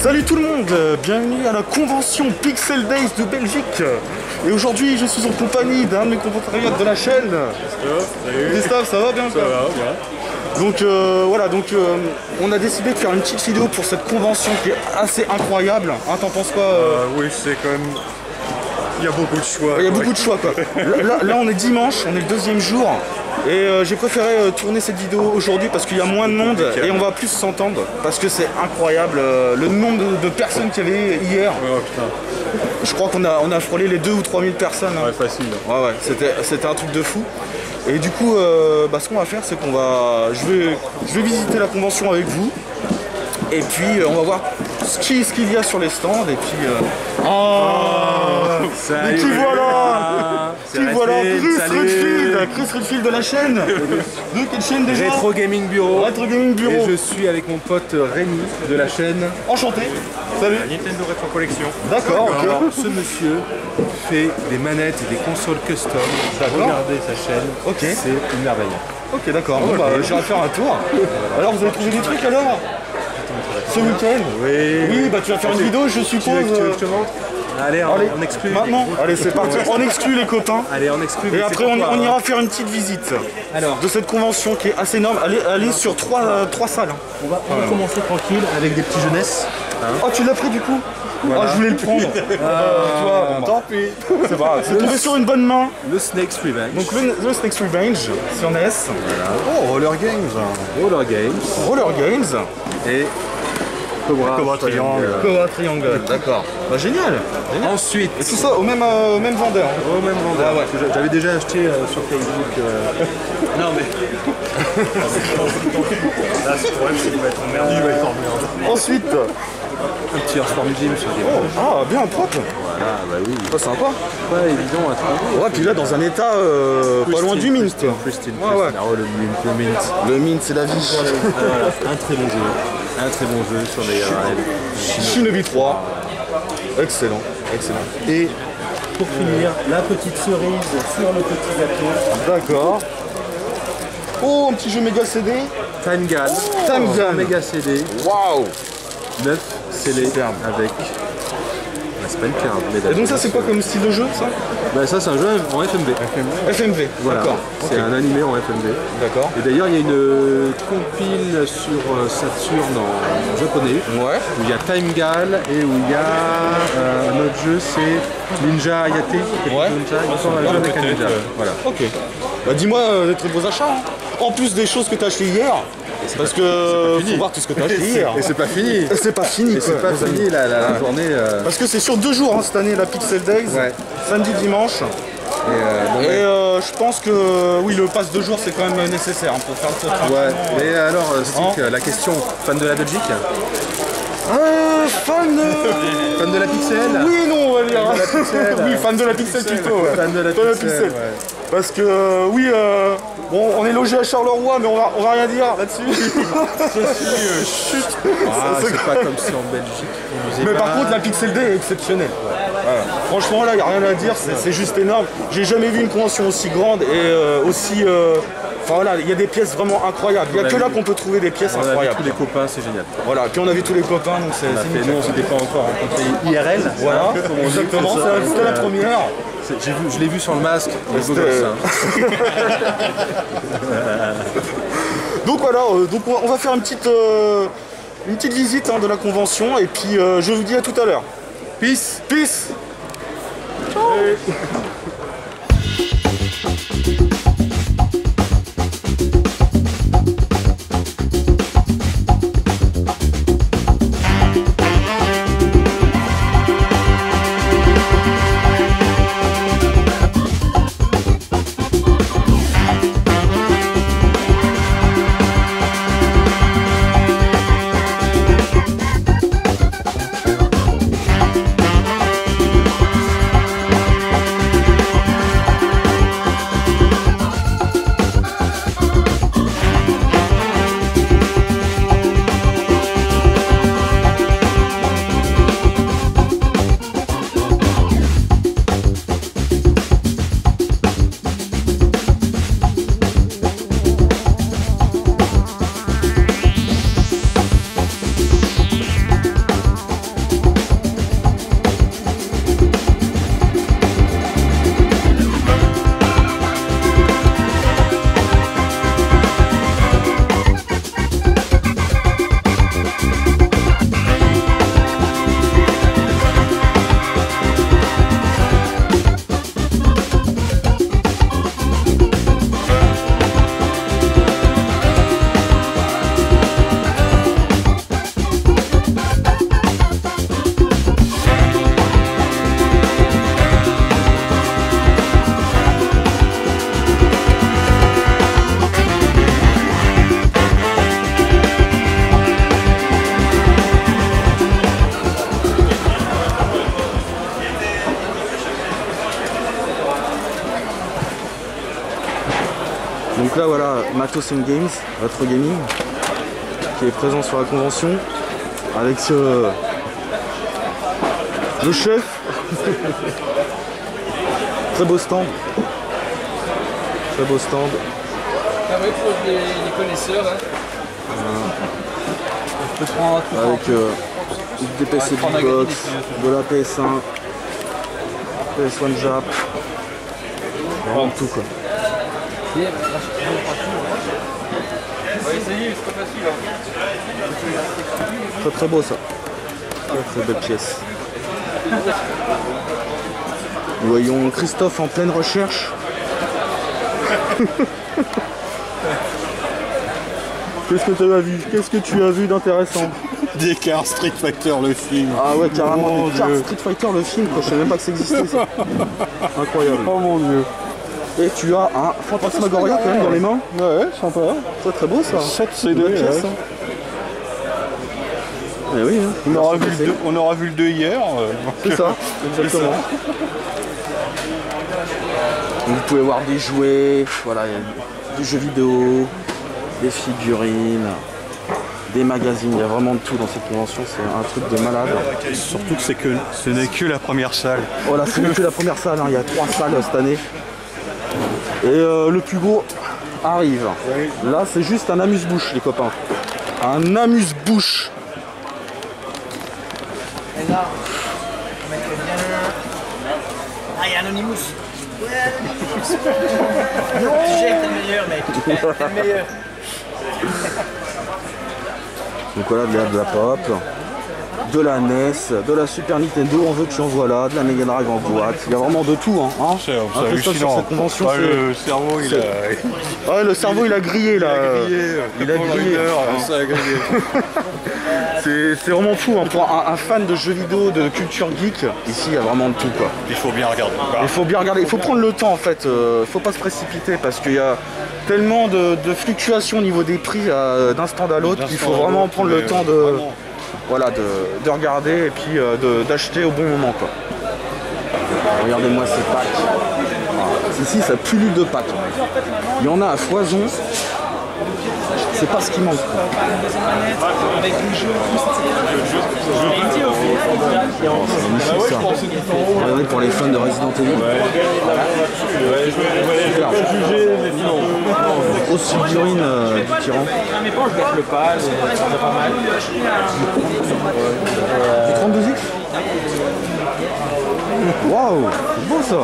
Salut tout le monde, bienvenue à la convention Pixel Days de Belgique. Et aujourd'hui je suis en compagnie d'un de mes compatriotes de la chaîne. Christophe, ça va bien? Ça va bien. Donc voilà, on a décidé de faire une petite vidéo pour cette convention qui est assez incroyable. Hein, t'en penses quoi? Oui, c'est quand même... Il y a beaucoup de choix. Il y a beaucoup de choix quoi. Là on est dimanche, on est le deuxième jour. Et j'ai préféré tourner cette vidéo aujourd'hui parce qu'il y a moins de monde et on va plus s'entendre parce que c'est incroyable le nombre de personnes qu'il y avait hier. Oh, putain. Je crois qu'on a frôlé les 2 ou 3 000 personnes. Hein. Ouais, facile. Ouais, c'était un truc de fou. Et du coup, ce qu'on va faire, c'est qu'on va... Je vais visiter la convention avec vous. Et puis, on va voir ce qu'il y a sur les stands. Et puis... Salut, et qui voilà Chris Redfield de la chaîne. De quelle chaîne déjà? Retro Gaming Bureau. Retro Gaming Bureau. Et je suis avec mon pote Rémi de la chaîne Enchanté. Salut. Nintendo Retro Collection. D'accord. Alors, ce monsieur fait des manettes et des consoles custom. Regardez sa chaîne. Ok. C'est une merveille. Ok, d'accord. Bon, j'irai faire un tour. Alors, vous avez trouvé des trucs alors? Ce week-end? Oui, bah tu vas faire une vidéo, je suppose. Tu veux que je te montre? Allez, on exclut. Maintenant? Allez, c'est parti. On exclut les copains. Allez, on exclut. Et après, on ira faire une petite visite de cette convention qui est assez énorme. Elle est sur trois salles. On va commencer tranquille avec des petits jeunesses. Oh, tu l'as pris du coup? Voilà. Oh, je voulais le prendre. Tu vois, tant pis. C'est pas grave. C'est tombé sur une bonne main. Le Snake's Revenge. Donc le Snake's Revenge sur NES. Voilà. Oh, Roller Games. Roller Games. Et Cobra Triangle. D'accord. Bah génial. Ensuite. Et tout ça au même vendeur. Au même vendeur. Ah, ouais. J'avais déjà acheté sur Facebook. Non mais... Là, ce problème, c'est qu'il va être emmerdé. Il va être emmerdé. Ensuite. Un petit Earthworm Jim sur des manches. Ah, bien propre. Voilà, bah oui. Pas sympa. Ouais, évident à trouver. Ouais, puis là, dans un état pas loin du mint. Pristine. Ouais. Oh, le mint. Le mint, c'est la vie. Un très bon jeu. Un très bon jeu sur Mega Drive. Shinobi 3. Excellent. Et pour finir, la petite cerise sur le petit gâteau. D'accord. Oh, un petit jeu Mega CD. Time Gun. Mega CD. Waouh. 9 CD avec la Spell Card. Et donc ça, c'est quoi comme style de jeu, ça? Bah ça, c'est un jeu en FMV. FMV, voilà. D'accord. C'est un animé en FMV. D'accord. Et d'ailleurs, il y a une compile sur Saturn en japonais. Ouais. Où il y a Time Gal et où il y a un autre jeu, c'est Ninja Hayate. Ouais. Un jeu avec un ninja. Voilà. Ok. Bah dis-moi des très beaux achats. Hein. En plus des choses que tu as achetées hier. Parce que faut voir tout ce que tu as acheté hier. Et c'est pas fini. Et c'est pas fini. Et c'est pas fini la journée. Parce que c'est sur 2 jours hein, cette année la Pixel Days. Ouais. Samedi, dimanche. Et je pense que oui, le pass 2 jours c'est quand même nécessaire hein, pour faire le tour. Ouais. Mais alors, Stick, la question, fan de la Belgique? Fan de la Pixel? Oui, non, on va dire. Fan de la Pixel, oui, fan de la Pixel plutôt. Ouais. Fan de la Pixel. Ouais. Parce que oui, bon, on est logé à Charleroi, mais on va rien dire là-dessus. Chut. C'est pas comme si en Belgique. Mais par contre, la Pixel Day est exceptionnelle. Voilà. Franchement, là, il n'y a rien à dire, c'est juste énorme. J'ai jamais vu une convention aussi grande et aussi... Enfin voilà, il y a des pièces vraiment incroyables. Il n'y a que là qu'on peut trouver des pièces incroyables. On a vu tous les copains, c'est génial. Voilà, puis on a vu tous les copains, donc c'est nous, on s'était pas encore rencontrés IRL. Voilà, exactement, c'était la première. Je l'ai vu sur le masque, il est beau gosse, hein. Donc voilà, donc on va faire une petite visite de la convention et puis je vous dis à tout à l'heure. Peace. Peace. Donc là voilà, Matos Games, Retro Gaming, qui est présent sur la convention, avec le chef. Très beau stand. Très beau stand. Ah oui, pour les connaisseurs. Hein. Je peux prendre avec des PC Big Box, de la PS1, PS1 Jap, vraiment tout quoi. On va essayer, c'est pas facile. Très très beau ça. Très belle pièce. Nous voyons Christophe en pleine recherche. Qu'est-ce que tu as vu? Qu'est-ce que tu as vu d'intéressant? Des cartes Street Fighter le film. Ah ouais, carrément, Oh des cartes Dieu. Street Fighter le film, quoi. Je savais même pas que ça existait ça. Incroyable. Oh mon dieu. Et tu as un Fantasmagoria quand même dans les mains. Ouais, sympa. Très très beau ça. 7 Une CD. bonne pièce, ouais. hein. Eh oui, hein. On aura vu le 2 hier. C'est ça, exactement. Donc, vous pouvez voir des jouets, voilà, il y a des jeux vidéo, des figurines, des magazines, il y a vraiment de tout dans cette convention, c'est un truc de malade. Surtout que ce n'est que la première salle. Voilà, c'est que la première salle, hein. Il y a 3 salles cette année. Et le plus gros arrive. Là, c'est juste un amuse-bouche, les copains. Un amuse-bouche. Et là, on mettrait bien. Ah, il y a Anonymous. Ouais, Anonymous. Tu sais que t'es le meilleur, mec. T'es le meilleur. Donc voilà, de la pop, de la NES, de la Super Nintendo, on veut que tu en vois là, de la Mega Drive en boîte. Il y a vraiment de tout, hein. C'est Christophe, sur cette convention, Ah, le cerveau, il a Ouais, le cerveau, il a grillé là. Il a grillé. Ça a grillé. C'est vraiment fou, hein. Pour un fan de jeux vidéo, de culture geek, ici il y a vraiment de tout, quoi. Il faut bien regarder. Il faut bien regarder, il faut prendre le temps en fait, faut pas se précipiter parce qu'il y a tellement de fluctuations au niveau des prix d'un stand à l'autre qu'il faut vraiment prendre le temps de, voilà, de regarder et puis d'acheter au bon moment, quoi. Regardez-moi ces packs. Ici ça pullule de packs. Il y en a à foison. C'est pas ce qui manque. Avec les jeux, C'est magnifique ça. Regardez pour les fans de Resident Evil. Super. Grosse figurine du tyran. mais bon, je baisse le pas, ça va pas mal. Du 32X. Waouh, c'est beau ça.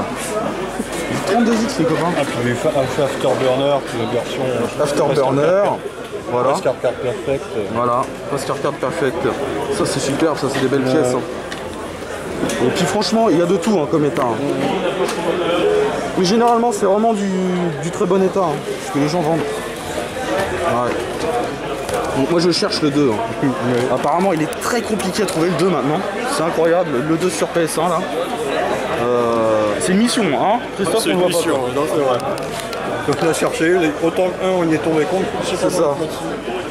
Du 32X les copains. Ah, puis Afterburner, puis la version. Afterburner. Voilà. Oscar Card Perfect. Voilà, Oscar Card Perfect. Ça c'est super, ça c'est des belles pièces. Hein. Et puis franchement, il y a de tout hein, comme état. Hein. Mais généralement, c'est vraiment du très bon état, hein, ce que les gens vendent. Ouais. Donc, moi je cherche le 2. Hein. Apparemment, il est très compliqué à trouver le 2 maintenant. C'est incroyable, le 2 sur PS1 là. C'est une mission, hein Christophe, C'est on une voit mission, pas. non, c'est vrai. Donc on a cherché, autant que 1 on y est tombé compte. C'est ça.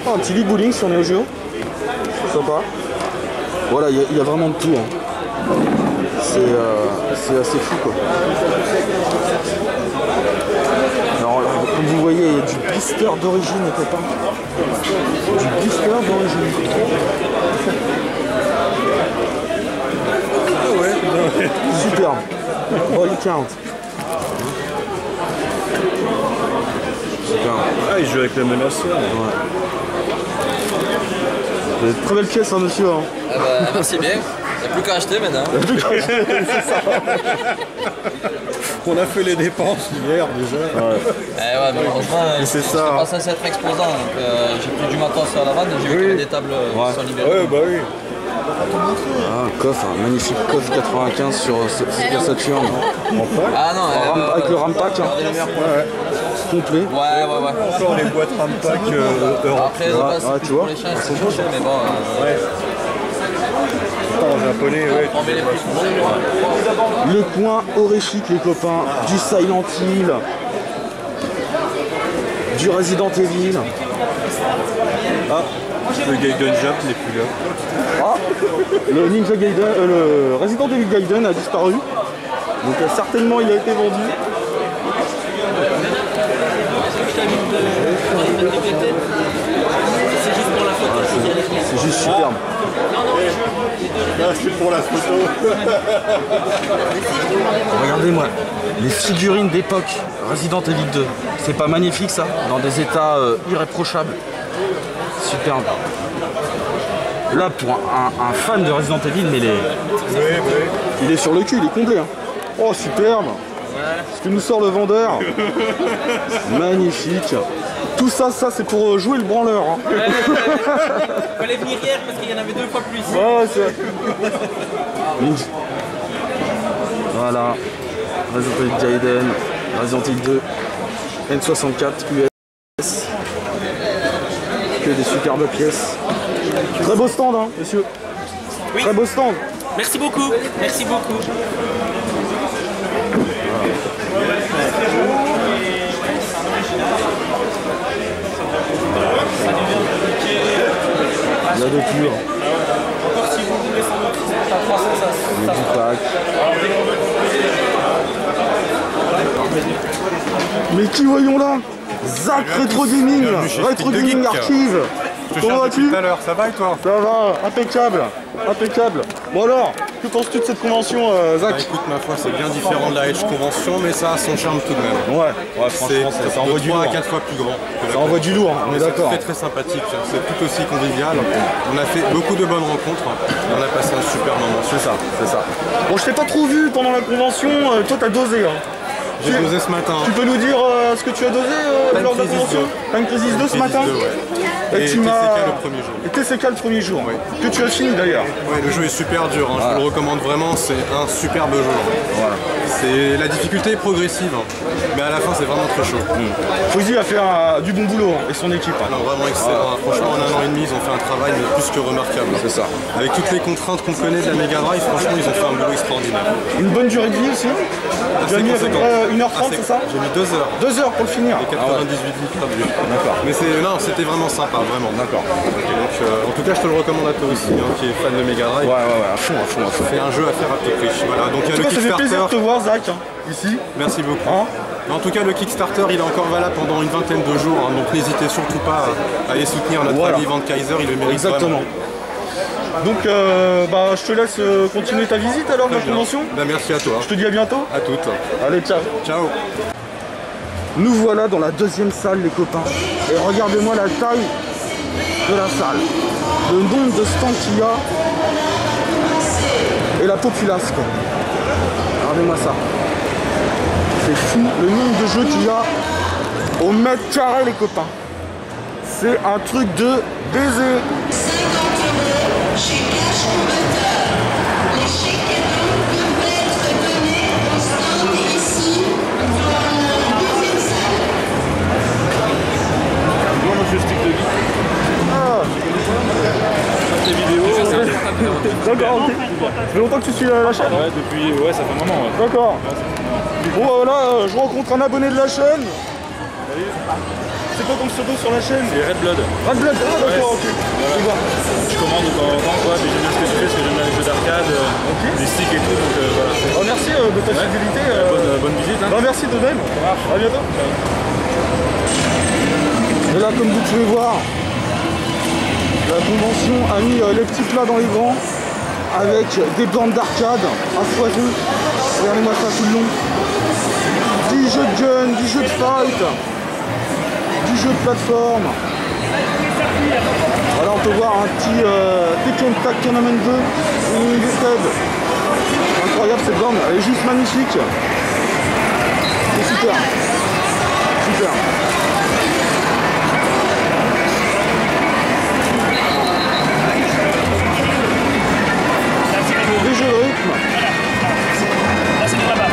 Oh, un petit lit bowling si on est au jeu. C'est sympa. Voilà, il y a vraiment de tout. Hein. C'est assez fou quoi. Alors, comme vous voyez, il y a du blister d'origine, les copains. Du blister d'origine. Ah ouais. Superbe. Body count. Superbe. Ah, il joue avec le menaceur. Des très belle pièce, hein, monsieur. Hein. Ah bah, merci bien. Il n'y a plus qu'à acheter maintenant. On a fait les dépenses hier déjà. Ouais, malheureusement, je c'est suis ça. pas censé être exposant, donc j'ai pris du matos à la vente, j'ai vu qu'il y avait des tables qui sont libérées. Ouais, bah oui. Ah, un coffre, un magnifique coffre 95 sur Saturn. Ah non, Avec le Rampack, hein. Complet. Ouais. Encore les boîtes Rampack Europe. Après, c'est tu plus vois. pour les chiens, c'est cher, mais bon. En japonais, ouais. On met les prix. Le coin horrifique, les copains. Du Silent Hill. Du Resident Evil. Ah, le Gaiden Jump n'est plus là. Ah, le Ninja Gaiden, le Resident Evil Gaiden a disparu. Donc certainement il a été vendu. C'est juste superbe. Là, c'est pour la photo. Regardez-moi, les figurines d'époque Resident Evil 2. C'est pas magnifique ça? Dans des états irréprochables. Superbe. Là, pour un fan de Resident Evil, mais il est sur le cul, il est comblé. Hein. Oh, superbe. Ce que nous sort le vendeur. Magnifique. Tout ça, c'est pour jouer le branleur. Hein. Fallait venir hier parce qu'il y en avait 2 fois plus. Ouais, c'est... Voilà. Resident Evil Gaiden, Resident Evil 2, N64, US. Que des superbes pièces. Très beau stand, hein, monsieur. Oui. Très beau stand. Merci beaucoup. Merci beaucoup. Il y a de tout. Hein. Encore si vous voulez sans doute, ça 300, Il y a du pack. Mais qui voyons là? Zach Retro Gaming, Retro Gaming Archive. Comment vas-tu? Tout à l'heure, ça va et toi? Ça va, impeccable, impeccable. Bon alors, que penses-tu de cette convention, Zach? Bah, écoute, ma foi, c'est bien différent de la Edge Convention, mais ça a son charme tout de même. Ouais, franchement, ça envoie du 3 lourd. à 4 fois plus grand. Que Ça envoie du lourd, on est C'est d'accord. très très sympathique, c'est tout aussi convivial. On a fait beaucoup de bonnes rencontres, on a passé un super moment. C'est ça, c'est ça. Bon, je t'ai pas trop vu pendant la convention, toi t'as dosé. Hein. J'ai dosé ce matin. Tu peux nous dire ce que tu as dosé lors de la Crisis convention? 2. Time Crisis 2 ce matin? Et tu TCK m'as... le premier jour. Et TCK le premier jour, que tu as fini d'ailleurs. Ouais, le jeu est super dur, hein. Je vous le recommande vraiment, c'est un superbe jeu. Voilà. La difficulté est progressive, hein. Mais à la fin c'est vraiment très chaud. Fouzi a fait du bon boulot hein, et son équipe. Hein. Alors vraiment excellent, franchement en 1 an et demi ils ont fait un travail mais plus que remarquable. C'est ça. Avec toutes les contraintes qu'on connaît de la Mega Drive, franchement ils ont fait un boulot extraordinaire. Une bonne durée de vie aussi. Tu as mis à peu près 1h30, c'est ça? J'ai mis 2 heures. 2 heures pour le finir. Et 98 litres de but. D'accord. Mais c'était vraiment sympa, vraiment. D'accord. Donc, en tout cas je te le recommande à toi aussi, hein, qui est fan de Mega Drive. Ouais, à fond, à fond, à fond. C'est un jeu à faire à petit prix. Voilà, donc il y a En tout le cas, ça fait plaisir de te Kickstarter. voir, Zach, hein, ici. Merci beaucoup. Hein? En tout cas, le Kickstarter, il est encore valable pendant une vingtaine de jours, hein, donc n'hésitez surtout pas à aller soutenir notre Voilà. ami Van Kaiser, il le mérite Exactement. vraiment. Donc, je te laisse continuer ta visite alors de la Très bien. convention. Ben, merci à toi. Je te dis à bientôt. À toutes. Allez, ciao. Ciao. Nous voilà dans la deuxième salle, les copains. Et regardez-moi la taille de la salle. Le nombre de stands qu'il y a. Et la populace, quoi. Regardez-moi ça. C'est fou le nombre de jeux qu'il y a au mètre carré, les copains. C'est un truc de baiser. D'accord, ok. Ça fait longtemps que tu suis la chaîne? Ouais, depuis, ouais, ça fait un moment, ouais. D'accord. Bon, voilà, je rencontre un abonné de la chaîne. C'est quoi ton pseudo sur la chaîne? C'est Red Blood. Red Blood, ah d'accord, ok. Voilà. Je commande de temps en temps, quoi, mais j'aime bien ce que tu fais, parce que j'aime bien les jeux d'arcade, les sticks et tout, donc voilà. Oh, merci de ta fidélité. Bonne visite, hein. Bah, merci de même. À bientôt. Et là, comme vous pouvez voir, la convention a mis les petits plats dans les grands avec des bandes d'arcade à foison. Regardez-moi ça tout le long. 10 jeux de gun, 10 jeux de fight, 10 jeux de plateforme. Voilà, on peut voir un petit Tekken Tag Tournament 2 Limited. Incroyable cette bande, elle est juste magnifique. C'est super. Super. Des jeux de rythme. Là, c'est là-bas.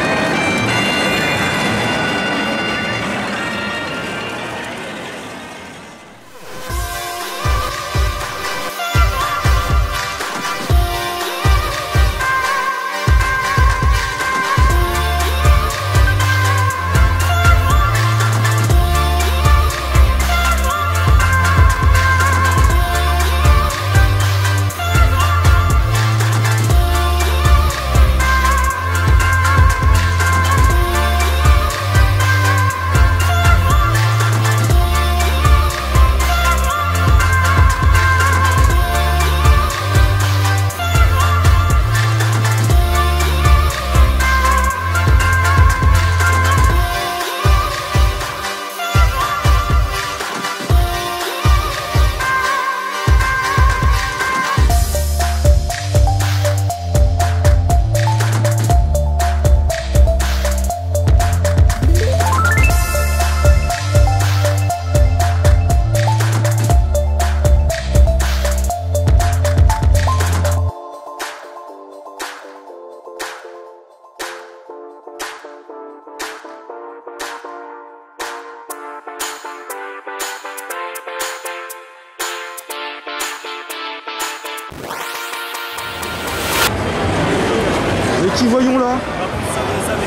Et qui voyons là?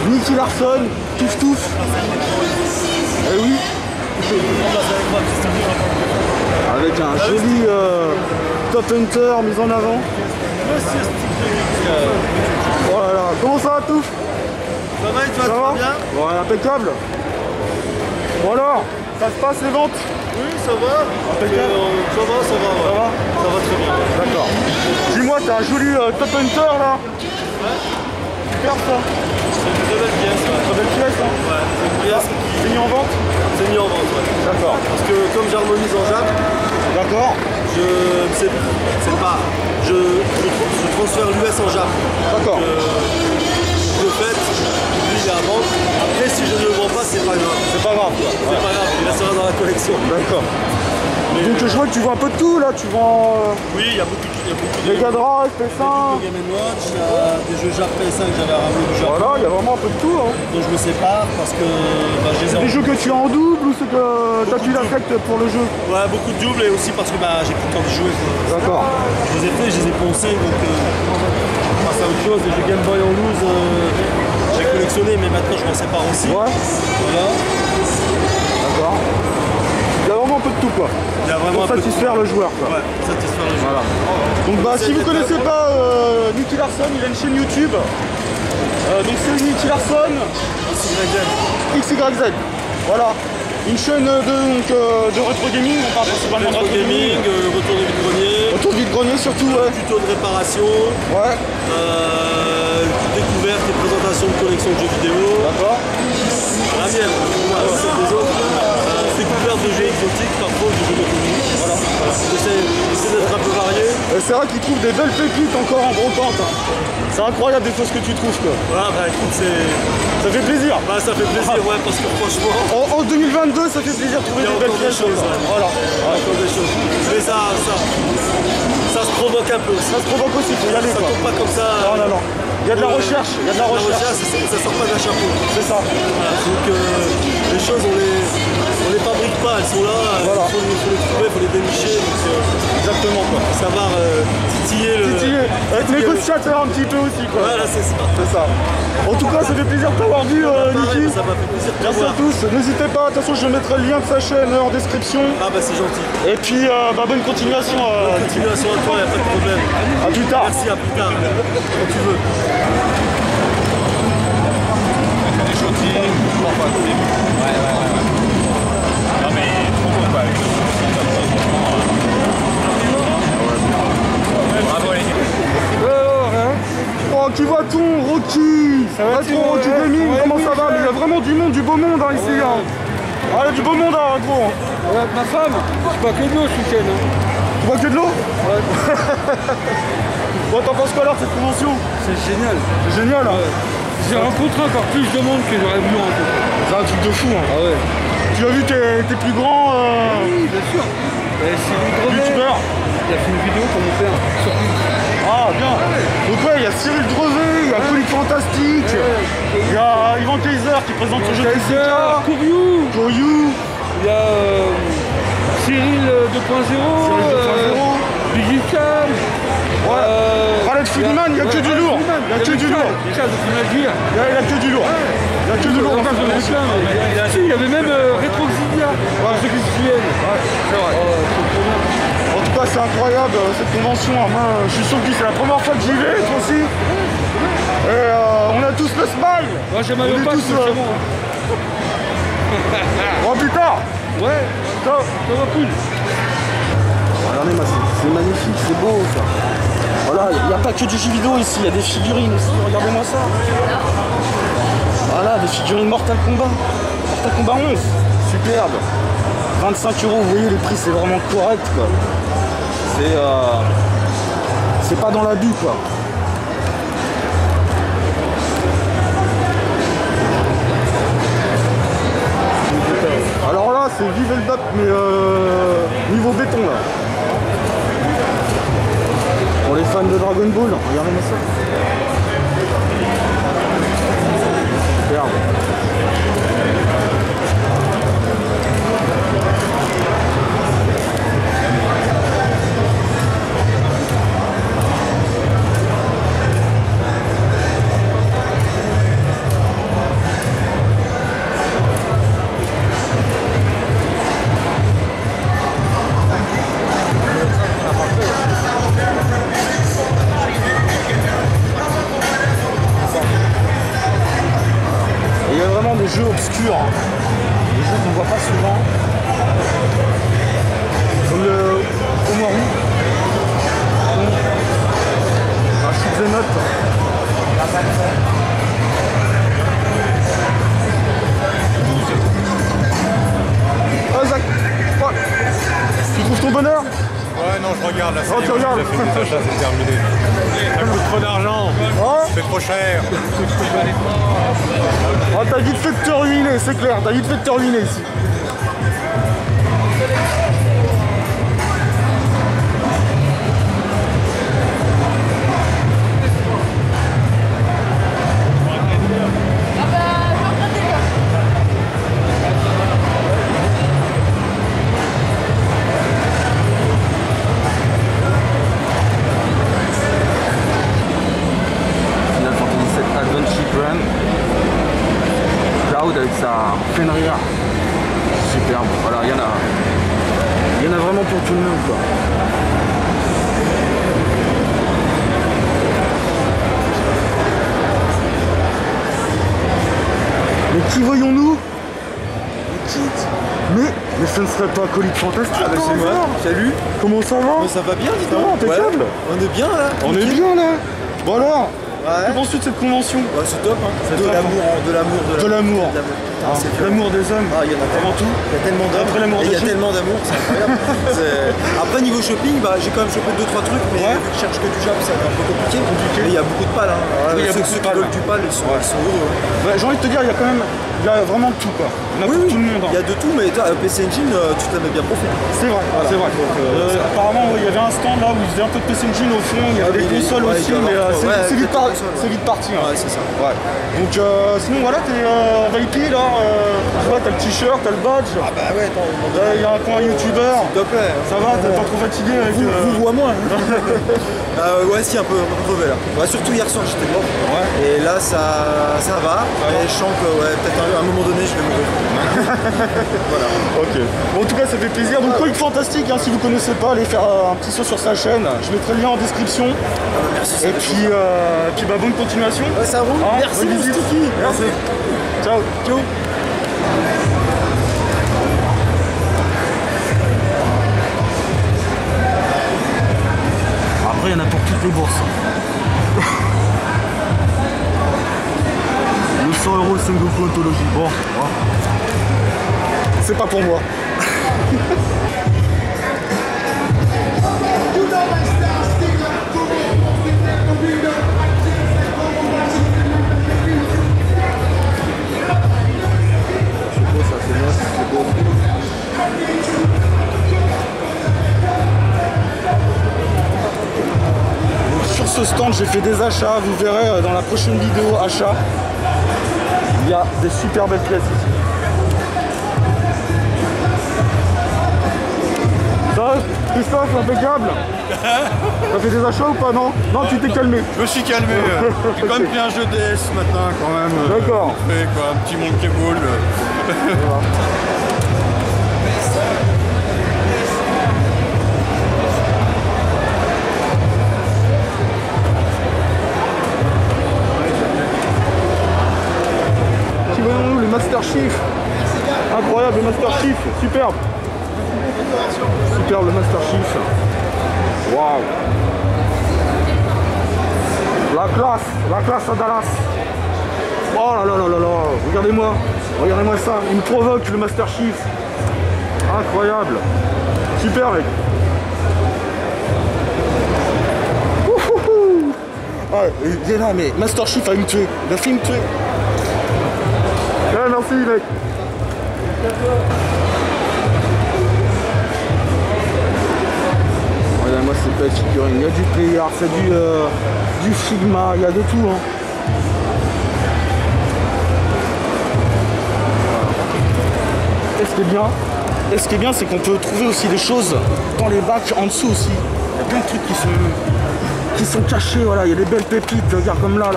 Nicky Larson, Touf Touf. Eh oui. Avec un joli Top Hunter mis en avant. Oh là là, comment ça va Touf? Ça va, tu Ça vas va bien? Ouais, impeccable. Bon alors, ça se passe les ventes? Oui, ça va. Impeccable. Ça va, ça va. Ça va? Ça va très bien. D'accord. Dis-moi, t'as un joli Top Hunter là? Super ça. C'est une très belle pièce. Ouais. Très belle pièce hein? Ouais, c'est une pièce C'est mis en vente? c'est mis en vente. Ouais. D'accord. Parce que comme j'harmonise en Jap, D'accord. c'est pas. Je transfère l'US en Jap. D'accord. De fait, lui il est à vendre. Après, si je ne le vends pas, c'est pas grave. C'est pas grave quoi. C'est pas grave, il restera dans la collection. D'accord. Donc je vois que tu vends un peu de tout là, tu vends Oui, il y a beaucoup de Mega Drive, PS1. Game & Watch, il y a des jeux Jap PS5 que j'avais ramené du Japon. Voilà, il y a vraiment un peu de tout hein. Donc je me sépare parce que je les ai C'est des jeux que tu as en double ou c'est que t'as pu l'affect pour le jeu? Ouais, beaucoup de doubles et aussi parce que j'ai plus le temps d'y jouer. Quoi. D'accord. Je les ai fait, je les ai poncés, donc on passe à autre chose. Les jeux Game Boy en loose, j'ai collectionné, mais maintenant je m'en sépare aussi. Ouais. Voilà. D'accord. Il y a vraiment un peu de tout quoi. Il y a vraiment Pour satisfaire le joueur quoi. Ouais, satisfaire le jeu. Voilà. Donc si vous connaissez pas Nicky Larson, il a une chaîne YouTube. Donc c'est Nicky Larson XYZ. Voilà. Une chaîne de rétro gaming, on parle principalement de Rétro gaming, retour de vide-grenier, Autour de vide-grenier surtout, ouais. tuto de réparation, Ouais. découverte et présentation de collections de jeux vidéo. D'accord. La mienne, celle des autres. Découverte de jeux exotiques, parfois de jeux d'autonomie. Voilà. J'essaie d'être un peu varié. c'est vrai qu'ils trouvent des belles pépites encore en brocante. Hein. C'est incroyable des fois ce que tu trouves quoi. Ouais, bah écoute, ça fait plaisir. Bah ça fait plaisir, ouais, parce que franchement... En 2022, ça fait plaisir de trouver des belles pièces. Ouais. Voilà. Encore des choses. Mais ça se provoque un peu aussi. Ça se provoque aussi, faut y aller Ça quoi. tombe pas comme ça. Non, non, non. Il y a de la recherche, il y a de la recherche. Ça sort pas d'un chapeau. C'est ça. Voilà, donc les choses, on les fabrique pas, elles sont là. Voilà. Faut les trouver, faut les dénicher. Exactement quoi. Faut savoir titiller le... Être négociateur un petit peu aussi quoi. Voilà, c'est ça. C'est ça. En tout cas, ça fait plaisir de t'avoir vu, Niki. Ça m'a fait plaisir de te Merci à voir. tous. N'hésitez pas, de toute façon, je mettrai le lien de sa chaîne en description. Ah bah c'est gentil. Et puis, bonne continuation. Continuation à toi, y'a pas de problème. À plus tard. Merci, à plus tard. Quand tu veux. Non mais trop bon quoi. Bravo les gars. Oh, qui va-t-on, Rocky? Ça va trop, Rocky Gaming, comment ça va? Mais il y a vraiment du monde, du beau monde hein, ici. Hein. Ah, il y a du beau monde, hein, gros. Ouais, ma femme, je bois que de l'eau ce week-end. Tu bois que de l'eau? Ouais. Bon, t'en penses quoi alors de cette convention? C'est génial. C'est génial, hein. J'ai rencontré encore plus de monde que j'aurais voulu rencontrer. C'est un truc de fou, hein. Ah ouais. Tu as vu tes plus grands Oui, bien sûr. youtubeurs? Il a fait une vidéo pour nous faire sur Ah, bien. Donc ouais, il y a Cyril Drevet, il y a Colique Fantastique, il y a Ivan Kaiser qui présente son jeu de TCK, Kourou, il y a Cyril 2.0, Digicam, Khaled Filiman, il n'y a que du lourd. Il y a que du lourd. Il y a que du lourd. Il y a que du lourd. Il y avait même Retroxidia, ceux qui se souviennent. C'est vrai. En tout cas, c'est incroyable cette convention. Moi, je suis sûr que c'est la première fois que j'y vais, toi aussi. Et on a tous le smile. Moi, j'ai mal au pas, c'est bon. Bon, plus tard. Ouais, ça va cool. Regardez, c'est magnifique, c'est beau ça. Voilà, il n'y a pas que du jeu vidéo ici, il y a des figurines aussi, regardez-moi ça. Voilà, des figurines Mortal Kombat. Mortal Kombat 11, superbe. 25 €, vous voyez les prix, c'est vraiment correct quoi. C'est pas dans l'abus quoi. Alors là, c'est Vive le Dap, mais niveau béton là. Pour les fans de Dragon Ball, regardez-moi ça. Superbe. Il y a vraiment des jeux obscurs, hein. Des jeux qu'on voit pas souvent. Comme le Omoru. Shoot the Note. Oh Zach, tu trouves ton bonheur? Ouais, non, je regarde la série. Oh, tu regardes. C'est terminé. Ça coûte trop d'argent. Oh, C'est trop cher. oh t'as vite fait de te ruiner, c'est clair, t'as vite fait de te ruiner ici. Cloud avec sa Fenrir, superbe, voilà, il y en a vraiment pour tout le monde quoi. Mais qui voyons-nous? Mais ce ne serait pas Colique Fantastique. Ah bah c'est moi, salut. Comment ça va? Ça va bien, dis donc. Ça va, impeccable. On est bien là. On est bien là. Bon alors, Que penses-tu de cette convention? Ouais, c'est top, hein. De l'amour. L'amour des hommes. Ah, il y en a avant tout. Il y a tellement d'hommes. Après l'amour il y a des tellement d'amour, c'est incroyable. Après, niveau shopping, bah, j'ai quand même chopé 2-3 trucs, mais vu que je cherche que du Jap, c'est un peu compliqué. Mais il y a beaucoup de pales. Hein. Oui, il y a ceux beaucoup de qui pales. veulent du pal, ils sont heureux. Bah, j'ai envie de te dire, il y a quand même vraiment de tout, quoi. Il y en a pour tout le monde. Il y a de tout, mais toi, PC Engine, tu t'en as bien profité. C'est vrai, Voilà. c'est vrai. Donc, apparemment, il y avait un stand là où il faisait un peu de PC Engine au fond, il y avait des consoles aussi, mais c'est vite parti. Hein. Ouais, c'est ça. Ouais. Donc, sinon, voilà, t'es en VIP là, tu vois, t'as le t-shirt, t'as le badge. Ah bah ouais, attends, Il y a un coin youtubeur. s'il te plaît. Ça va, t'es pas trop fatigué avec. Vous vois moins. Ouais, si, un peu crevé là. Ouais, surtout hier soir, j'étais mort. Ouais. Et là, ça va. Mais je sens que peut-être à un moment donné, je vais mourir. Voilà. Ok. Bon, en tout cas, ça fait plaisir. Donc, Quick Fantastic, hein, si vous connaissez pas, allez faire un petit saut sur sa chaîne. Je mettrai le lien en description. Merci. Et puis, bah, bonne continuation. Ouais, ça roule. Hein, Merci, bonne mon visite. Sticky. Merci. Ciao. Ciao. Après, il y en a pour toutes les bourses. Le 100 € le Sengoku Anthology. Bon, c'est pas pour moi. Sur ce stand, j'ai fait des achats. Vous verrez dans la prochaine vidéo achat. Il y a des super belles pièces ici. Ça va, Christophe, impeccable. T'as fait des achats ou pas, non? Non, tu t'es calmé. Je me suis calmé. J'ai quand même pris un jeu DS ce matin quand même. D'accord. Fait quoi, un petit Monkey Ball. Voyons-nous le Master Chief. Incroyable, le Master Chief, superbe. Superbe le Master Chief. Waouh. La classe à Dallas. Oh là là là là là, regardez-moi ça, il me provoque le Master Chief. Incroyable. Super mec. Ah, il est là, mais Master Chief a me tuer. Il a fait me tuer. Ouais, merci mec. Regardez-moi ces belles figurines. Il y a du player, c'est du Figma, il y a de tout. Hein. Et ce qui est bien, c'est qu'on peut trouver aussi des choses dans les bacs en dessous aussi. Il y a plein de trucs qui sont cachés. Voilà, il y a des belles pépites. Regarde comme là.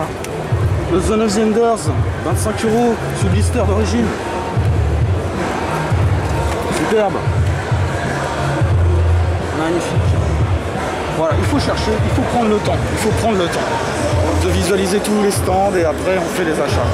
Le Zone of the Enders, 25 € sous blister d'origine. Superbe. Magnifique. Voilà, il faut chercher, il faut prendre le temps. Il faut prendre le temps de visualiser tous les stands et après on fait les achats.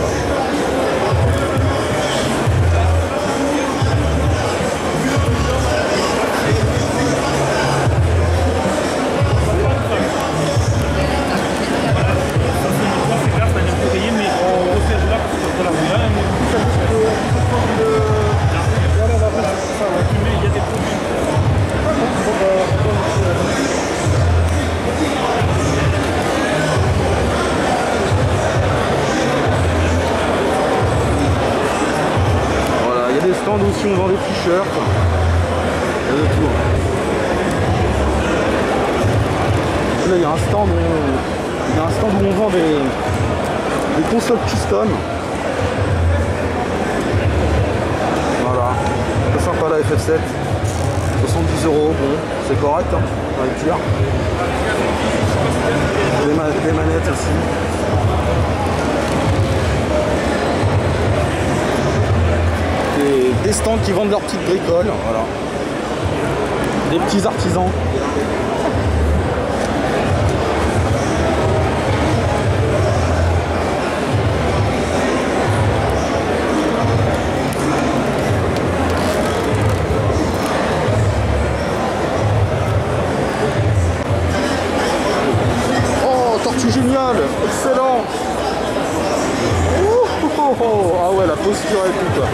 Aussi on vend des t-shirts, il y a de tout. Là il y a un stand où on vend des consoles custom. Voilà, c'est sympa la FF7, 70 €, bon c'est correct, hein, on va le dire. Des manettes aussi. Des stands qui vendent leurs petites bricoles, voilà. Des petits artisans. Oh, tortue géniale, excellent. Oh, ah ouais, la posture et tout quoi.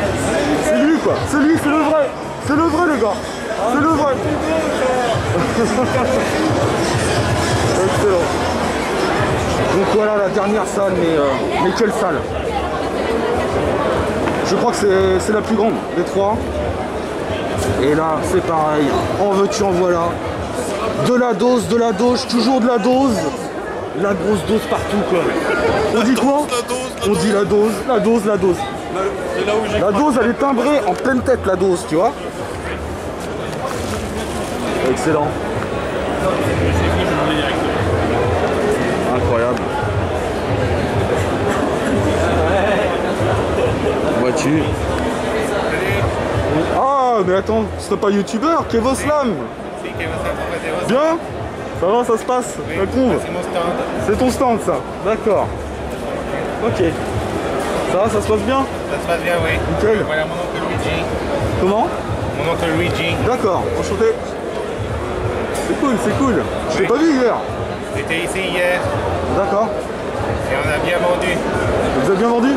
C'est lui quoi, c'est lui, c'est le vrai. C'est le vrai les gars. C'est le vrai. Excellent. Donc voilà la dernière salle, mais quelle salle? Je crois que c'est la plus grande des trois. Et là, c'est pareil. En veux-tu, en voilà. De la dose, toujours de la dose. La grosse dose partout quoi. On dit quoi? On dit la dose. La dose, elle est timbrée en pleine tête, la dose, tu vois. Excellent. Incroyable. Vois-tu? Ah, mais attends, c'est pas youtubeur, Kevoslam. Bien? Ça va, ça se passe? La couve? C'est mon stand. C'est ton stand, ça? D'accord. Ok. Ça va, ça se passe bien? Ça se passe bien, oui. Nickel. Voilà mon oncle Luigi. Comment? Mon oncle Luigi. D'accord, enchanté. C'est cool, c'est cool. Je t'ai pas vu hier. J'étais ici hier D'accord. et on a bien vendu. Vous avez bien vendu?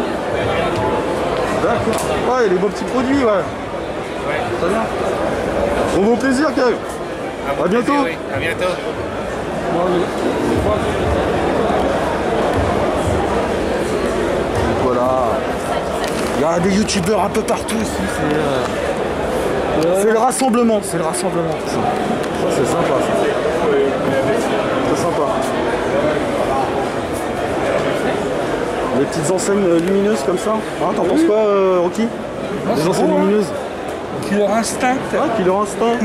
D'accord. Ouais, les beaux petits produits, ouais. Ouais. Très bien. Bon plaisir, Kev. À bientôt. Oui. À bientôt. Voilà. Il y a des youtubeurs un peu partout ici. C'est le rassemblement. C'est le rassemblement. Ça, c'est sympa. Ça. C'est sympa. Les petites enseignes lumineuses comme ça. Hein, t'en penses quoi, Rocky? Les enseignes lumineuses. Killer Instinct. Ah, Killer Instinct.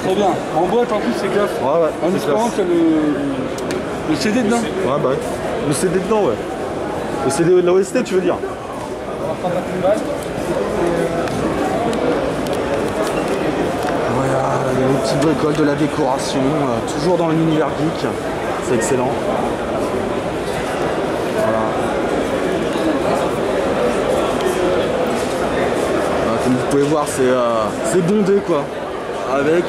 Trop bien. En boîte en plus c'est classe. Ouais, En c'est espérant classe. qu'il y a le CD dedans. Ouais, bah ouais. Le CD dedans, ouais. Le CD de l'OST, tu veux dire? Voilà, il y a une petite bricole de la décoration, toujours dans l'univers geek. C'est excellent. Voilà. Comme vous pouvez voir, c'est bondé quoi. Avec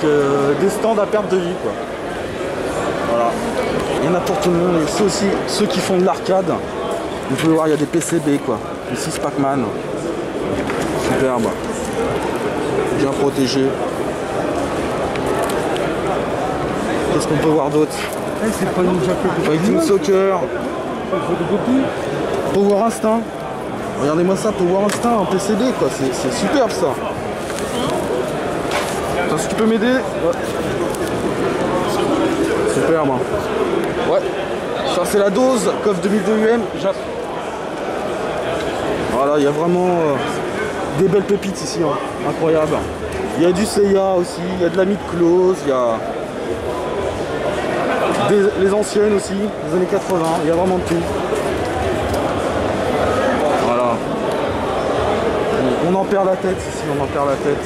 des stands à perte de vue quoi. Voilà. Il y en a pour tout le monde, et c'est aussi ceux qui font de l'arcade. Vous pouvez voir, il y a des PCB quoi. Ici Pac-Man. Superbe. Bien protégé. Qu'est-ce qu'on peut voir d'autre? C'est pas une Fighting Soccer. Power Instinct. Regardez-moi ça, Power Instinct en PCB quoi. C'est superbe ça. Attends, si tu peux m'aider. Ouais. Superbe. Ouais. Ça c'est la dose, CoF 2002 UM. Voilà, il y a vraiment des belles pépites ici, hein. Incroyable. Il y a du Seiya aussi, il y a de la Mid-Close, il y a les anciennes aussi, des années 80, il y a vraiment de tout. Voilà. On en perd la tête ici, on en perd la tête.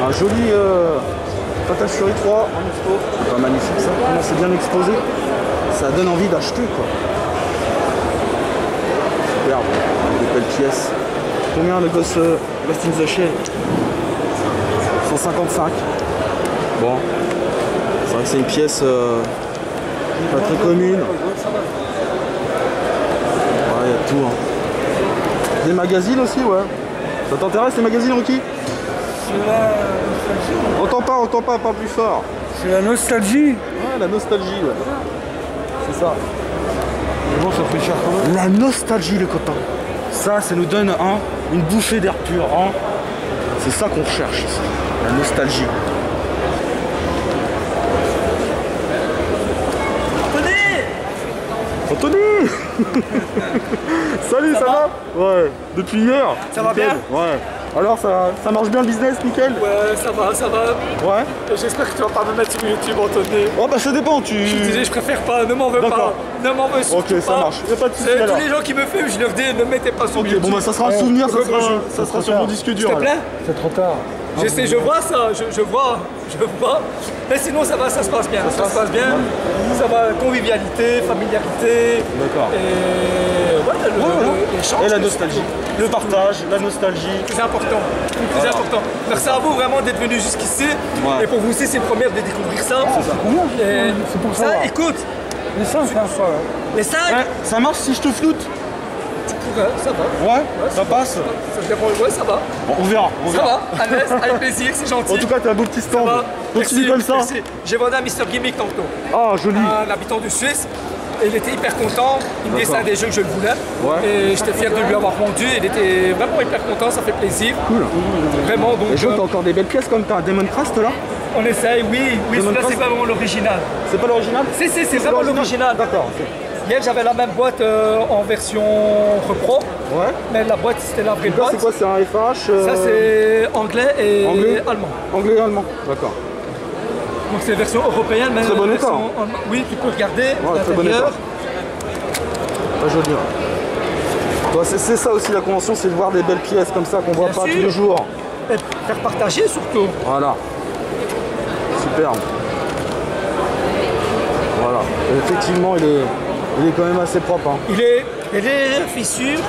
Un joli Fatal Fury 3 en expo. C'est pas magnifique ça, comment c'est bien exposé. Ça donne envie d'acheter quoi. Superbe, des belles pièces. Combien le Ghost in the Shell? 155. Bon. C'est vrai que c'est une pièce pas très commune. Ouais, il y a tout. Hein. Des magazines aussi, ouais. Ça t'intéresse les magazines, Rocky? Entends pas, parle plus fort. C'est la nostalgie. Ouais, la nostalgie, ouais. C'est ça. Mais bon, ça fait cher quand même. La nostalgie, les copains. Ça nous donne une bouffée d'air pur. Hein. C'est ça qu'on recherche ici. La nostalgie. Anthony Salut, ça va? Ouais, depuis hier. Ça va bien? Ouais. Alors, ça marche bien le business, nickel? Ouais, ça va. Ouais. J'espère que tu vas pas me mettre sur YouTube, Anthony. Oh bah ça dépend, tu... Je disais, je préfère pas, ne m'en veux pas. Ne m'en veux surtout Ok, ça pas. marche, y'a pas de soucis alors. Tous les gens qui me fument, je leur dis, ne mettez pas sur Ok, YouTube. bon bah ça sera un souvenir, ça sera sur mon disque dur. S'il te plaît? C'est trop tard. Je sais, je vois ça, je vois. Mais sinon, ça va, ça se passe bien. Ça se passe bien. Ça va, convivialité, familiarité. D'accord. Et voilà, l'échange. Et la nostalgie. Le partage, la nostalgie. C'est important. Très important. Merci à vous vraiment d'être venu jusqu'ici. Ouais. Et pour vous aussi, c'est une première de découvrir ça. C'est pour ça. Ça, écoute, Les 5, c'est un soir. les 5, Ouais, ça marche si je te floute? ça va. Ouais, ça passe. Ça me dérange, ouais, ça va. Bon, on verra. Ça va, à l'aise, avec plaisir, c'est gentil. En tout cas, t'as un beau petit stand. Ça va. Continue comme ça. Merci. J'ai vendu un Mr Gimmick tantôt. Ah, joli. Un habitant de Suisse. Et il était hyper content. Il me disait des jeux que je le voulais. Ouais. Et j'étais fier de lui avoir vendu. Il était vraiment hyper content, ça fait plaisir. Cool. Vraiment, donc. Et je vois, t'as encore des belles pièces comme t'as un Demon Crest là. On essaye, oui. Oui, celui-là, c'est pas vraiment l'original. C'est pas l'original? Si, c'est vraiment l'original. D'accord. Hier, j'avais la même boîte en version repro. Ouais. Mais la boîte, c'était la vraie boîte. C'est quoi? C'est un FH Ça, c'est anglais et allemand. Anglais et allemand, d'accord. Donc, c'est version européenne. Mais très bon état. Oui, tu peux regarder très bon état. l'intérieur. Pas joli. C'est ça aussi la convention, c'est de voir des belles pièces comme ça qu'on voit pas tous les jours. Et faire partager surtout. Voilà. Superbe. Voilà. Et effectivement, il est quand même assez propre. Hein. Il est fissure.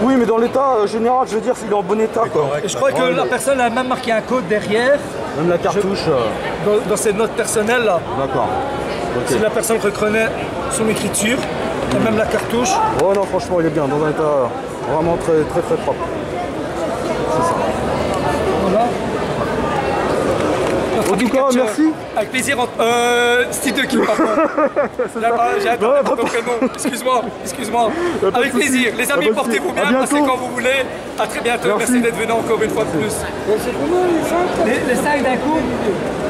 Oui, mais dans l'état général, je veux dire, il est en bon état. Quoi. Et je crois que la personne a même marqué un code derrière. Même la cartouche. Dans ses notes personnelles là. D'accord. Okay. Si la personne reconnaît son écriture, et même la cartouche. Oh non, franchement, il est bien, dans un état vraiment très très très propre. C'est ça. Voilà. En tout cas, merci. Avec plaisir. C'est deux qui pardon. J'ai attendu ton prénom. Excuse-moi. Avec plaisir. Les amis, portez-vous bien. Passez quand vous voulez. À très bientôt. Merci d'être venu encore une fois de plus. Les 5 d'un coup.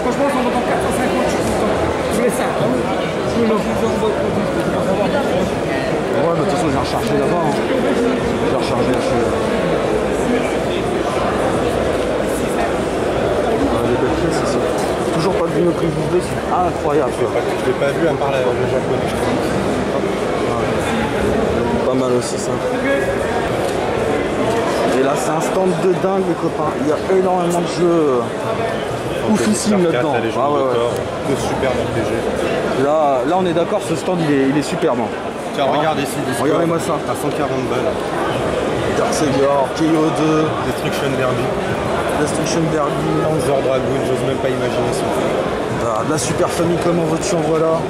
Franchement, on va dans 450. Je suis content. Les 5. Ouais, mais de toute façon, j'ai rechargé là-bas. Hein. J'ai rechargé chez. Les belles pièces ici. Toujours pas de Binoprix doublé, c'est incroyable. Je l'ai pas vu à part le japonais. Pas mal aussi ça. Et là, c'est un stand de dingue, les copains. Il y a énormément de jeux oufissimes là-dedans. De super RPG. Là, on est d'accord, ce stand il est superbe. Tiens, regarde ici. Regardez-moi ça. À 140 balles. Dark Savior, KO 2, Destruction Derby. Destruction Derby, Panzer Dragoon, j'ose même pas imaginer ça. Ah, de la Super Famicom en voiture, voilà.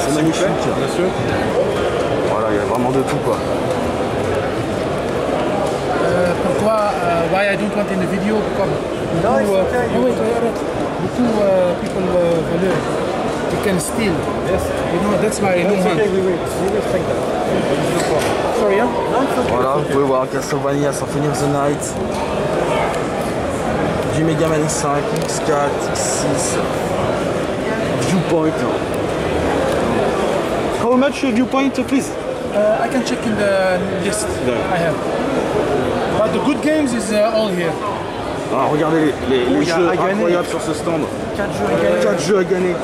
C'est magnifique. Bien sûr. Voilà, il y a vraiment de tout quoi. Pourquoi why I don't want in the video because beaucoup people voleur. You can steal. Yes. You know that's why I don't want. Sorry, hein? Voilà, vous pouvez voir Castlevania Symphony of the Night. Du Mega Man X5, X4, X6. Viewpoint. How much Viewpoint, please? I can check in the list I have. But the good games is all here. Alors regardez les jeux incroyables sur ce stand. 4 jeux à gagner. 4 jeux à gagner.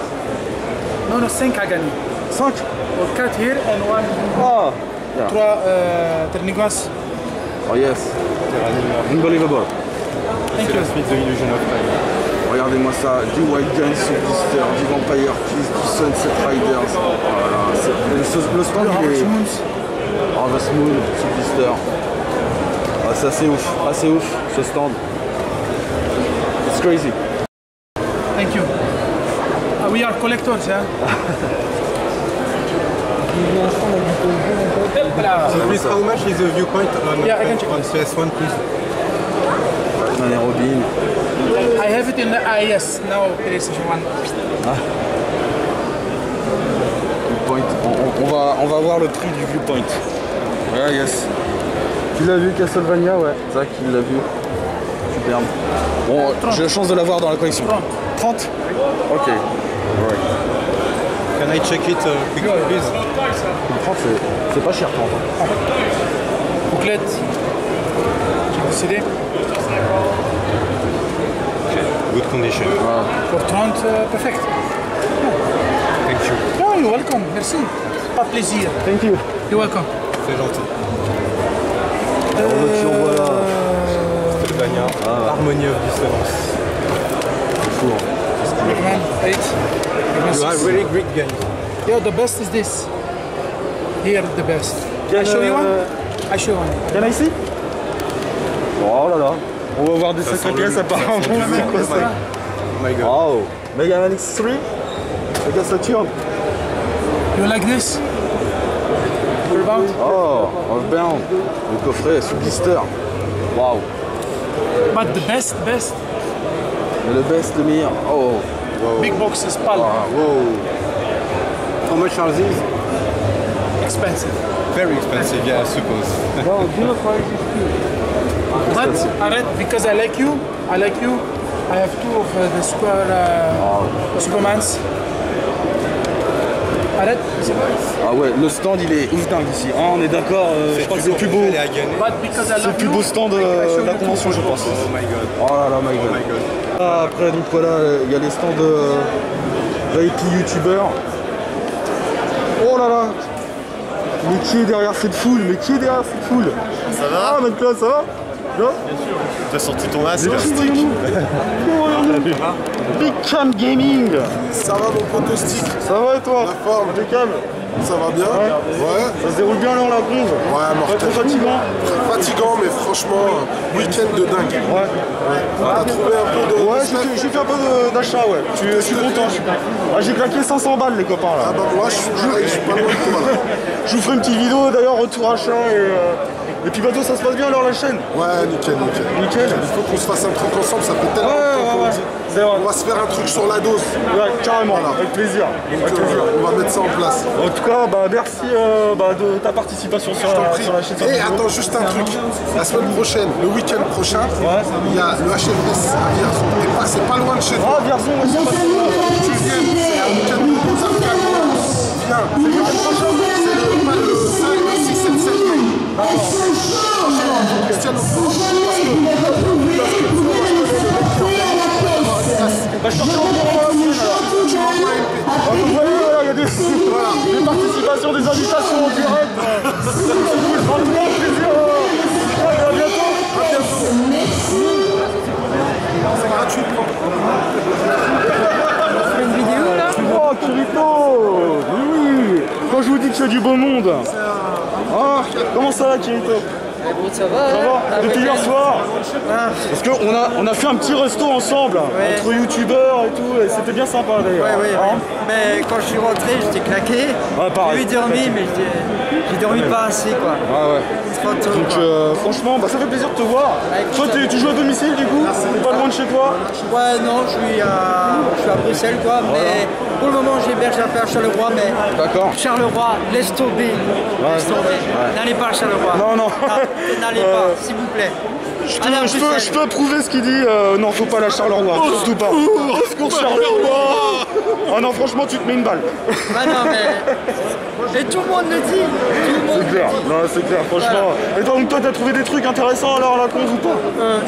Non, 5 à gagner. 5? 4 here and 1. Ah! 3 Ternigos. Oh yes. Unbelievable. C'est la suite de Illusion of Time. Regardez-moi ça, du Wild Guns sur Blister, du Vampire Kiss, du Sunset Riders. Voilà, le stand il est... Harvest Moon sur Blister. Ah, c'est assez ouf ce stand. It's crazy. Thank you. We are collectors, hein? So please, how much is the Viewpoint on CS1, please? Batman et Robin. I have it in the IS now, PlayStation 1. Ah. Viewpoint. On va voir le prix du Viewpoint. Ouais, yes. Tu l'as vu Castlevania? Ouais, Zach il l'a vu. Superbe. Bon, j'ai la chance de l'avoir dans la collection. 30? Ok. Right. Can I check it quickly, please? 30 c'est pas cher 30. Bouclette. J'ai décidé. Good condition. Voilà. Pour 30, perfect. Thank you. Oh, you're welcome. Merci. Pas de plaisir. Thank you. You're welcome. C'est gentil. Voilà. Castlevania, Harmony of Dissonance. C'est fou. Man, 8. You have really great games. Yeah, the best is this. Here, the best. I show you one? I show one. Can I see? Oh là là. On va voir des sacrées pièces apparemment. C'est quoi ça? Oh my god. Wow. Mega Man X3. Mega Saturn. You like this? Earthbound. Oh, Earthbound. Le coffret sous blister. Waouh. But the best. Mais le best, le meilleur. Oh. Wow. Big box is PAL. Wow. How much are these? Expensive. Very expensive, yeah, I suppose. No, do not try this too. But Arrête, because I like you, I have two of the Supermans. Arrête. Ah ouais, le stand il est ouf dingue ici. Ah, on est d'accord, je crois que c'est le plus beau. C'est le plus beau stand de la convention, je pense. Oh my god. Oh là là, my god. Ah, après, donc voilà, il y a les stands VIP youtubeurs. Oh là là. Mais qui est derrière cette foule? Ça va? Ah, mec, là, ça va? Bien sûr. T'as sorti ton masque. Big Cam Gaming. Ça va mon pote stick? Ça va et toi? La forme. Impeccable. Ça va bien? Ouais. Ça se déroule bien là, la bronze? Ouais, mortel. Pas trop fatigant? Fatigant, mais franchement, week-end de dingue. Ouais. T'as trouvé un peu de... Ouais, j'ai fait un peu d'achat, ouais. Je suis content. Ah, j'ai claqué 500 balles, les copains, là. Ah bah moi, je suis pareil, je suis pas loin de toi, là. Je vous ferai une petite vidéo, d'ailleurs, retour achat et puis bientôt, ça se passe bien, alors, la chaîne? Ouais, nickel. Nickel. Il faut qu'on se fasse un truc ensemble, ça fait tellement longtemps qu'on dit. C'est vrai. On va se faire un truc sur la dose. Ouais, carrément, Voilà. avec plaisir. Donc, on va mettre ça en place. En tout cas, bah, merci de ta participation sur la chaîne. Et attends, juste un truc. La semaine prochaine, le week-end prochain, il y a le HFS à Vierzon. C'est pas loin de chez toi. Ah, Vierzon, aussi, pas trop loin. Tu viens, c'est un week-end de gros arcades. Viens. C'est le week-end prochain. C'est pas le 5, le 6 et le 7 mai. Cristiano. Bah, je suis en courant, vous voyez, voilà, il y a des participations, des invitations en direct. C'est cool, franchement, plaisir. À bientôt. C'est gratuit. On fait une vidéo là? Oh, Kirito. Oui. Quand je vous dis que c'est du beau monde. Ah, comment ça va, Kirito? Ça va, Depuis hier soir. Parce qu'on a fait un petit resto ensemble, entre youtubeurs et tout, et c'était bien sympa d'ailleurs. Mais quand je suis rentré, j'étais claqué. Pareil. J'ai dormi, mais j'ai dormi pas assez quoi. Donc franchement, ça fait plaisir de te voir. Toi, tu joues à domicile du coup? T'es pas loin de chez toi? Ouais, non, je suis à Bruxelles quoi, mais pour le moment j'héberge un peu à Charleroi, mais Charleroi, laisse tomber. N'allez pas à Charleroi. Non. N'allez pas, s'il vous plaît. Je peux prouver ce qu'il dit. Non, faut pas la Charleroi, surtout pas. Au secours, Charleroi. Oh non, franchement, tu te mets une balle. Ah non, mais... Et tout le monde le dit. C'est clair, non, c'est clair, franchement. Et donc, toi, t'as trouvé des trucs intéressants alors à la con ou pas?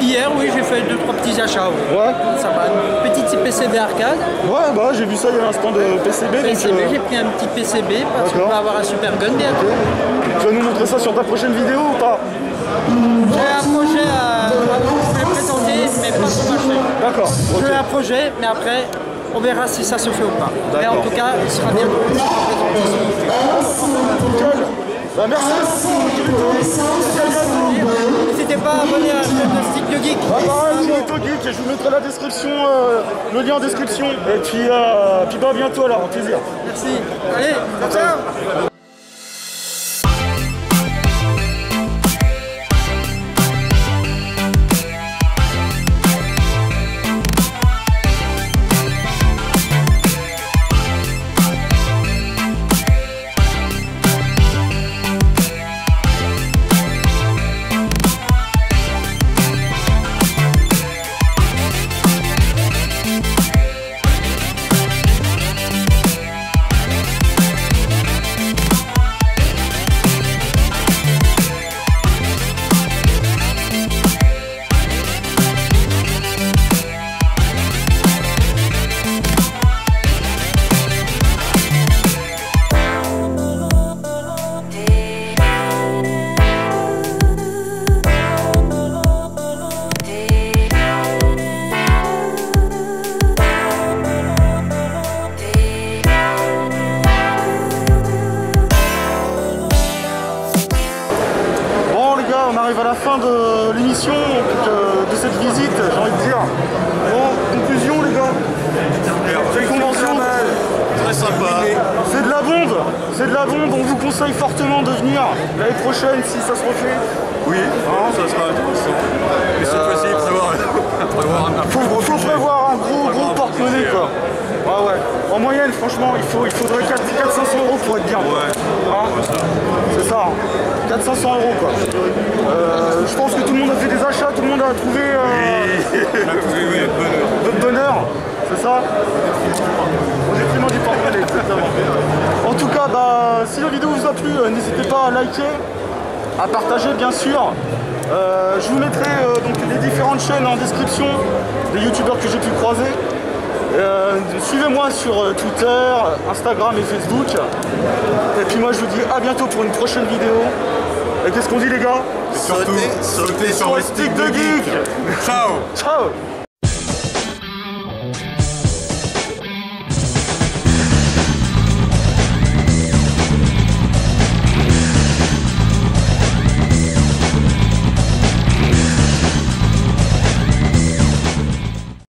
Hier, oui, j'ai fait 2-3 petits achats. Ouais. Ça va, une petite PCB arcade. Ouais, j'ai vu ça, il y a un stand de PCB. J'ai pris un petit PCB parce qu'on va avoir un super gun bientôt. Tu vas nous montrer ça sur ta prochaine vidéo ou pas? J'ai un projet à présenter, mais pas sur ma chaîne. D'accord. J'ai un projet, mais après, on verra si ça se fait ou pas. Mais en tout cas, il sera bien présenté. Merci. N'hésitez pas à abonner à la chaîne de Stick the Geek. Kirito Geek, je vous mettrai la description, le lien en description. Et puis, à bientôt alors, un plaisir. Merci. Allez, ciao. On arrive à la fin de l'émission, de cette visite, j'ai envie de dire. Bon, conclusion les gars. Cette convention, très sympa. c'est de la bombe, on vous conseille. conseille fortement de venir l'année prochaine si ça se refait. Oui, ça sera intéressant. Mais cette fois-ci, il faut prévoir un gros porte-monnaie quoi. Ah ouais. En moyenne, franchement, il faudrait 400-500 € pour être bien. Ouais. Hein, c'est ça. 400-500 € quoi. Je pense que tout le monde a fait des achats, tout le monde a trouvé votre bonheur. C'est ça? Au détriment du porte-monnaie, exactement. En tout cas, si la vidéo vous a plu, n'hésitez pas à liker, à partager bien sûr. Je vous mettrai donc les différentes chaînes en description des youtubeurs que j'ai pu croiser. Suivez-moi sur Twitter, Instagram et Facebook. Et puis moi je vous dis à bientôt pour une prochaine vidéo. Et qu'est-ce qu'on dit les gars? Sautez sur le stick de geek. Ciao. Ciao.